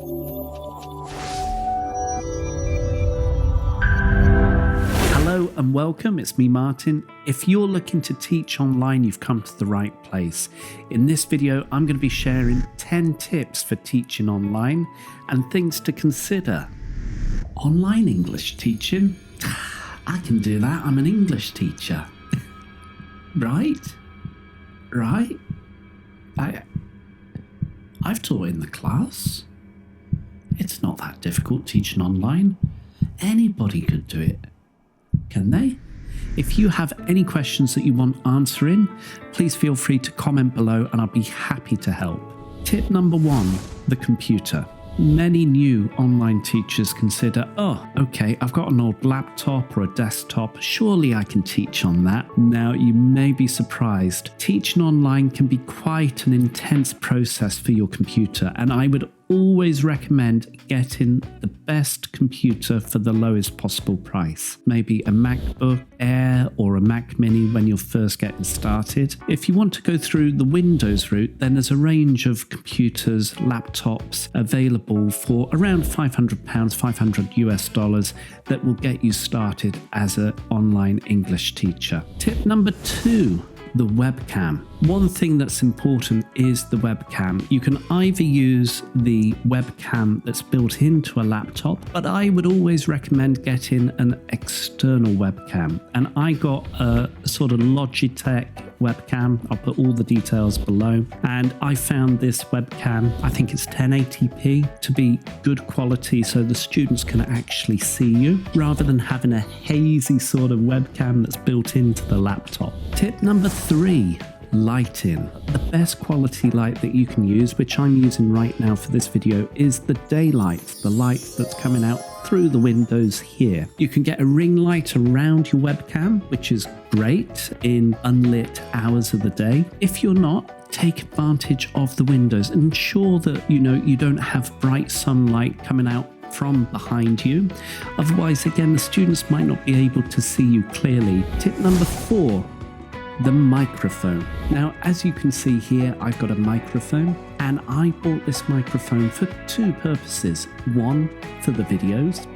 Hello and welcome, it's me Martin. If you're looking to teach online, you've come to the right place. In this video, I'm going to be sharing 10 tips for teaching online and things to consider. Online English teaching? I can do that, I'm an English teacher. Right? I've taught in the class. It's not that difficult teaching online. Anybody could do it. Can they? If you have any questions that you want answering, please feel free to comment below and I'll be happy to help. Tip number 1, the computer. Many new online teachers consider, okay, I've got an old laptop or a desktop, surely I can teach on that. Now, you may be surprised. Teaching online can be quite an intense process for your computer, and I would always recommend getting the best computer for the lowest possible price. Maybe a MacBook Air or a Mac Mini when you're first getting started. If you want to go through the Windows route, then there's a range of computers, laptops available for around £500, $500 that will get you started as an online English teacher. Tip number 2. The webcam. One thing that's important is the webcam. You can either use the webcam that's built into a laptop, but I would always recommend getting an external webcam. And I got a sort of Logitech webcam. I'll put all the details below. And I found this webcam, I think it's 1080p, to be good quality so the students can actually see you rather than having a hazy sort of webcam that's built into the laptop. Tip number 3. Lighting. The best quality light that you can use, which I'm using right now for this video, is the daylight, the light that's coming out through the windows here. You can get a ring light around your webcam, which is great in unlit hours of the day. If you're not, take advantage of the windows. Ensure that you don't have bright sunlight coming out from behind you. Otherwise, again, the students might not be able to see you clearly. Tip number 4. The microphone. Now, as you can see here, I've got a microphone, and I bought this microphone for 2 purposes. 1, for the videos,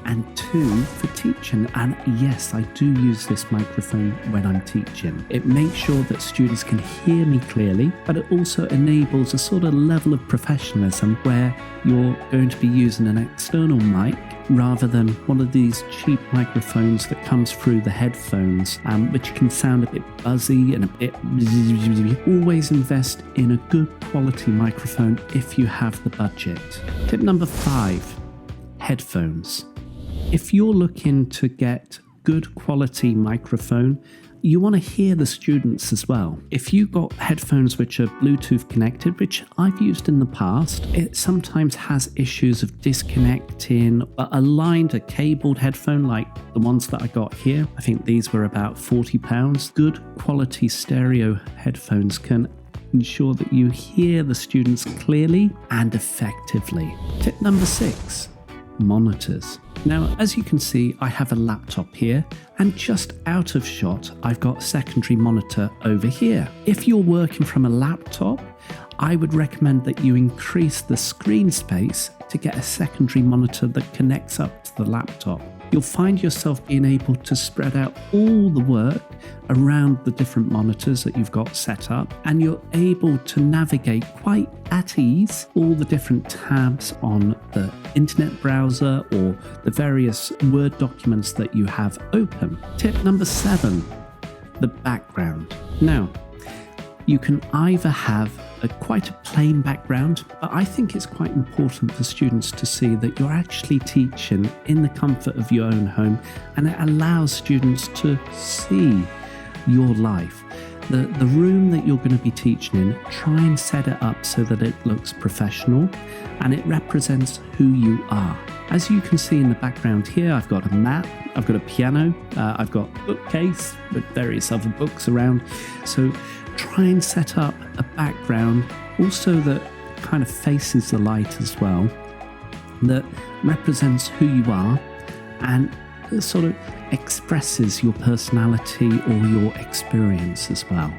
and 2, for teaching. And yes, I do use this microphone when I'm teaching. It makes sure that students can hear me clearly, but it also enables a sort of level of professionalism where you're going to be using an external mic rather than one of these cheap microphones that comes through the headphones, which can sound a bit buzzy and a bit... Always invest in a good quality microphone if you have the budget. Tip number 5, headphones. If you're looking to get good quality microphone, you want to hear the students as well. If you've got headphones which are Bluetooth connected, which I've used in the past, it sometimes has issues of disconnecting. A cabled headphone like the ones that I got here, I think these were about £40. Good quality stereo headphones can ensure that you hear the students clearly and effectively. Tip number 6. Monitors. Now, as you can see, I have a laptop here, and just out of shot, I've got a secondary monitor over here. If you're working from a laptop, I would recommend that you increase the screen space to get a secondary monitor that connects up to the laptop. You'll find yourself being able to spread out all the work around the different monitors that you've got set up, and you're able to navigate quite at ease all the different tabs on the internet browser or the various Word documents that you have open. Tip number 7, the background. Now, you can either have quite a plain background, but I think it's quite important for students to see that you're actually teaching in the comfort of your own home, and it allows students to see your life. The room that you're going to be teaching in, try and set it up so that it looks professional and it represents who you are. As you can see in the background here, I've got a map, I've got a piano, I've got a bookcase with various other books around. So try and set up a background also that kind of faces the light as well, that represents who you are and sort of expresses your personality or your experience as well.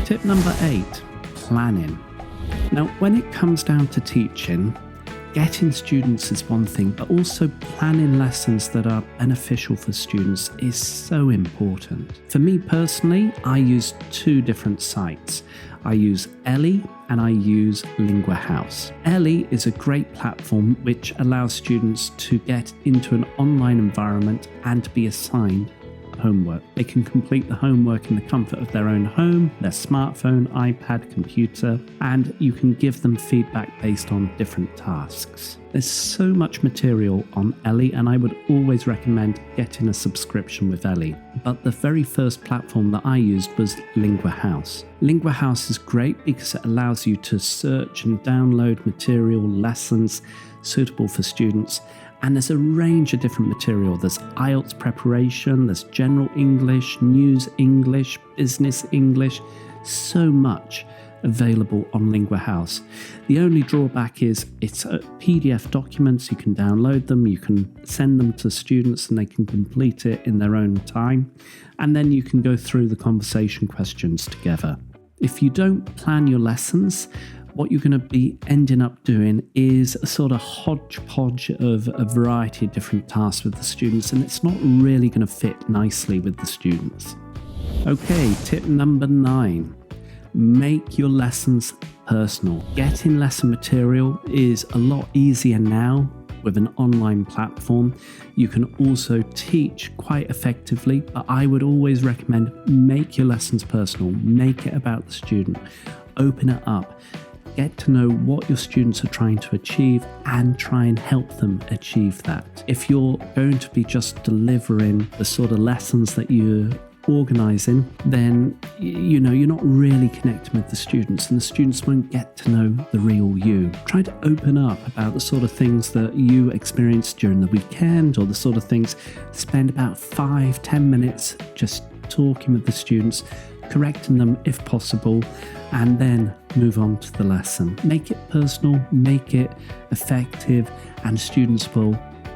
Tip number 8, planning. Now, when it comes down to teaching, getting students is one thing, but also planning lessons that are beneficial for students is so important. For me personally, I use two different sites. I use Ellie and I use Lingua House. Ellie is a great platform which allows students to get into an online environment and to be assigned homework. They can complete the homework in the comfort of their own home, their smartphone, iPad, computer, and you can give them feedback based on different tasks. There's so much material on Ellie, and I would always recommend getting a subscription with Ellie. But the very first platform that I used was Lingua House. Lingua House is great because it allows you to search and download material, lessons suitable for students. And there's a range of different material. There's IELTS preparation, there's general English, news English, business English, so much available on Lingua House. The only drawback is it's PDF documents. You can download them, you can send them to students and they can complete it in their own time. And then you can go through the conversation questions together. If you don't plan your lessons, what you're going to be ending up doing is a sort of hodgepodge of a variety of different tasks with the students, and it's not really going to fit nicely with the students. Okay, tip number 9. Make your lessons personal. Getting lesson material is a lot easier now with an online platform. You can also teach quite effectively, but I would always recommend make your lessons personal. Make it about the student. Open it up. Get to know what your students are trying to achieve and try and help them achieve that. If you're going to be just delivering the sort of lessons that you're organising, then you're not really connecting with the students, and the students won't get to know the real you. Try to open up about the sort of things that you experienced during the weekend, or the sort of things. Spend about 5-10 minutes just talking with the students, correcting them if possible, and then move on to the lesson. Make it personal, make it effective, and students will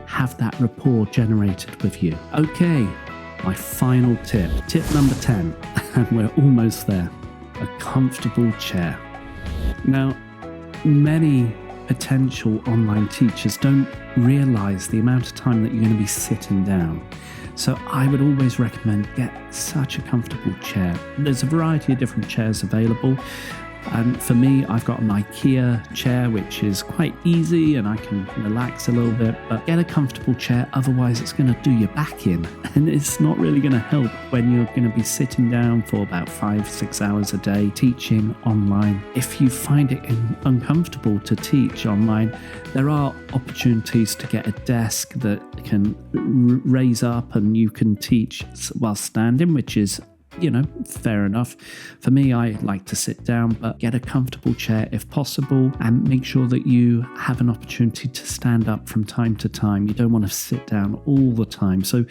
have that rapport generated with you. Okay, my final tip. Tip number 10, and we're almost there. A comfortable chair. Now, many potential online teachers don't realise the amount of time that you're going to be sitting down. So I would always recommend get such a comfortable chair. There's a variety of different chairs available. For me, I've got an IKEA chair, which is quite easy and I can relax a little bit, but get a comfortable chair, otherwise it's going to do your back in and it's not really going to help when you're going to be sitting down for about 5-6 hours a day teaching online. If you find it uncomfortable to teach online, there are opportunities to get a desk that can raise up and you can teach while standing, which is fair enough. For me, I like to sit down, but get a comfortable chair if possible and make sure that you have an opportunity to stand up from time to time. You don't want to sit down all the time. So,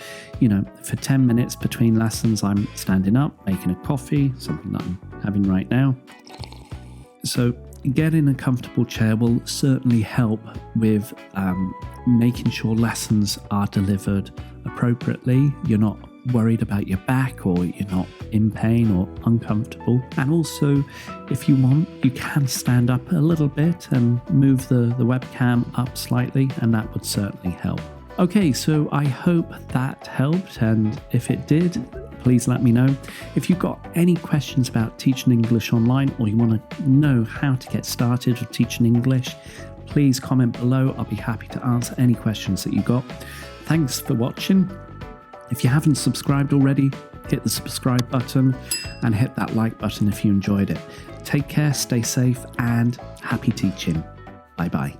for 10 minutes between lessons, I'm standing up, making a coffee, something that I'm having right now. So getting a comfortable chair will certainly help with making sure lessons are delivered appropriately. You're not worried about your back, or you're not in pain or uncomfortable. And also, if you want, you can stand up a little bit and move the webcam up slightly, and that would certainly help. Okay, so I hope that helped, and if it did, please let me know. If you've got any questions about teaching English online, or you want to know how to get started with teaching English, please comment below. I'll be happy to answer any questions that you got. Thanks for watching. If you haven't subscribed already, hit the subscribe button and hit that like button if you enjoyed it. Take care, stay safe, and happy teaching. Bye-bye.